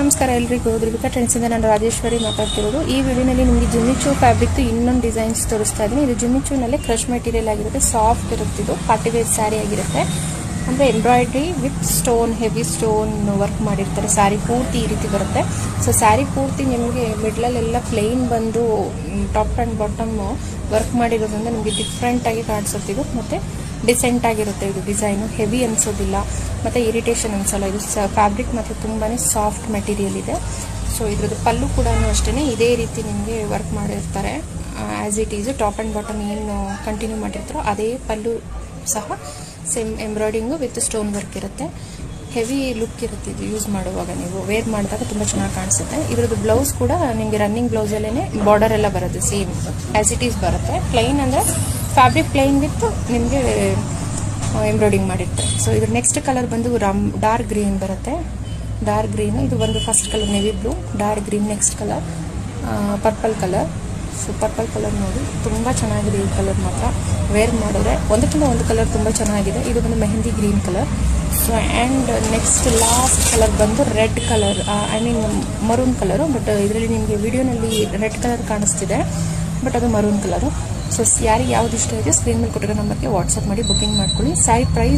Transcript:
ನಮಸ್ಕಾರ ಎಲ್ಲರಿಗೂ. ಧ್ರುವಿಕಾ ಟ್ರೆಂಡ್ಸಿಂದ ನಾನು ರಾಜೇಶ್ವರಿ ಮಾತಾಡ್ತಿರೋದು. ಈ ವಿಡಿಯೋನಲ್ಲಿ ನಿಮಗೆ ಜಿಮ್ಮಿಚೂ ಫ್ಯಾಬ್ರಿಕ್ ಇನ್ನೊಂದು ಡಿಸೈನ್ಸ್ ತೋರಿಸ್ತಾ ಇದ್ದೀನಿ. ಇದು ಜಿಮ್ಮಿಚೂನಲ್ಲೇ ಕ್ರಶ್ ಮೆಟೀರಿಯಲ್ ಆಗಿರುತ್ತೆ, ಸಾಫ್ಟ್ ಇರುತ್ತೆ. ಇದು ಪಾರ್ಟಿ ವೇರ್ ಸ್ಯಾರಿ ಆಗಿರುತ್ತೆ. ಅಂದರೆ embroidery with stone, heavy stone work ಮಾಡಿರ್ತಾರೆ. ಸ್ಯಾರಿ ಪೂರ್ತಿ ಈ ರೀತಿ ಬರುತ್ತೆ. ಸೊ ಸ್ಯಾರಿ ಪೂರ್ತಿ ನಿಮಗೆ ಮಿಡ್ಲಲ್ಲೆಲ್ಲ ಪ್ಲೇನ್ ಬಂದು ಟಾಪ್ ಆ್ಯಂಡ್ ಬಾಟಮ್ ವರ್ಕ್ ಮಾಡಿರೋದ್ರಿಂದ ನಿಮಗೆ ಡಿಫ್ರೆಂಟಾಗಿ ಕಾಣಿಸುತ್ತೆ. ಇದು ಮತ್ತು ಡಿಸೆಂಟ್ ಆಗಿರುತ್ತೆ. ಇದು ಡಿಸೈನು ಹೆವಿ ಅನಿಸೋದಿಲ್ಲ ಮತ್ತು ಇರಿಟೇಷನ್ ಅನಿಸಲ್ಲ. ಇದು ಫ್ಯಾಬ್ರಿಕ್ ಮತ್ತು ತುಂಬಾ ಸಾಫ್ಟ್ ಮೆಟೀರಿಯಲ್ ಇದೆ. ಸೊ ಇದ್ರದ್ದು ಪಲ್ಲು ಕೂಡ ಅಷ್ಟೇ ಇದೇ ರೀತಿ ನಿಮಗೆ ವರ್ಕ್ ಮಾಡಿರ್ತಾರೆ. As it Yesu top and bottom ಏನು ಕಂಟಿನ್ಯೂ ಮಾಡಿರ್ತಾರೋ ಅದೇ ಪಲ್ಲು ಸಹ same embroidering with stone work ಇರುತ್ತೆ. ಹೆವಿ ಲುಕ್ ಇರುತ್ತೆ. ಇದು ಯೂಸ್ ಮಾಡುವಾಗ ನೀವು ವೇರ್ ಮಾಡಿದಾಗ ತುಂಬ ಚೆನ್ನಾಗಿ ಕಾಣಿಸುತ್ತೆ. ಇದ್ರದ್ದು ಬ್ಲೌಸ್ ಕೂಡ ನಿಮಗೆ ರನ್ನಿಂಗ್ ಬ್ಲೌಸಲ್ಲೇ ಬಾರ್ಡರ್ ಎಲ್ಲ ಬರುತ್ತೆ, ಸೇಮ್ ಆ್ಯಸ್ ಇಟ್ ಈಸ್ ಬರುತ್ತೆ. ಪ್ಲೈನ್ ಅಂದರೆ ಫ್ಯಾಬ್ರಿಕ್ ಪ್ಲೈನ್ ವಿತ್ ನಿಮಗೆ ಎಂಬ್ರಾಯ್ಡಿಂಗ್ ಮಾಡಿರ್ತಾರೆ. ಸೊ ಇದ್ರ ನೆಕ್ಸ್ಟ್ ಕಲರ್ ಬಂದು ಡಾರ್ಕ್ ಗ್ರೀನ್ ಬರುತ್ತೆ. ಡಾರ್ಕ್ ಗ್ರೀನು ಇದು ಒಂದು first colour navy blue, dark green next colour purple colour. So purple colour ನೋಡಿ ತುಂಬ ಚೆನ್ನಾಗಿದೆ. ಈ ಕಲರ್ ಮಾತ್ರ ವೇರ್ ಮಾಡಿದ್ರೆ ಒಂದಕ್ಕಿಂತ ಒಂದು ಕಲರ್ ತುಂಬ ಚೆನ್ನಾಗಿದೆ. ಇದು ಬಂದು mehndi green colour. So and next last colour ಬಂದು red colour, I mean maroon colour. But ಇದರಲ್ಲಿ ನಿಮಗೆ ವಿಡಿಯೋನಲ್ಲಿ ರೆಡ್ ಕಲರ್ ಕಾಣಿಸ್ತಿದೆ, ಬಟ್ ಅದು ಮರೂನ್ ಕಲರು. ಸೊ ಯಾರಿಗೆ ಯಾವ್ದು ಇಷ್ಟ ಇದೆ ಸ್ಕ್ರೀನ್ ಮೇಲೆ ಕೊಟ್ಟಿರೋ ನಂಬರ್ಗೆ ವಾಟ್ಸಪ್ ಮಾಡಿ ಬುಕಿಂಗ್ ಮಾಡ್ಕೊಳ್ಳಿ. ಸ್ಯಾರಿ ಪ್ರೈಸ್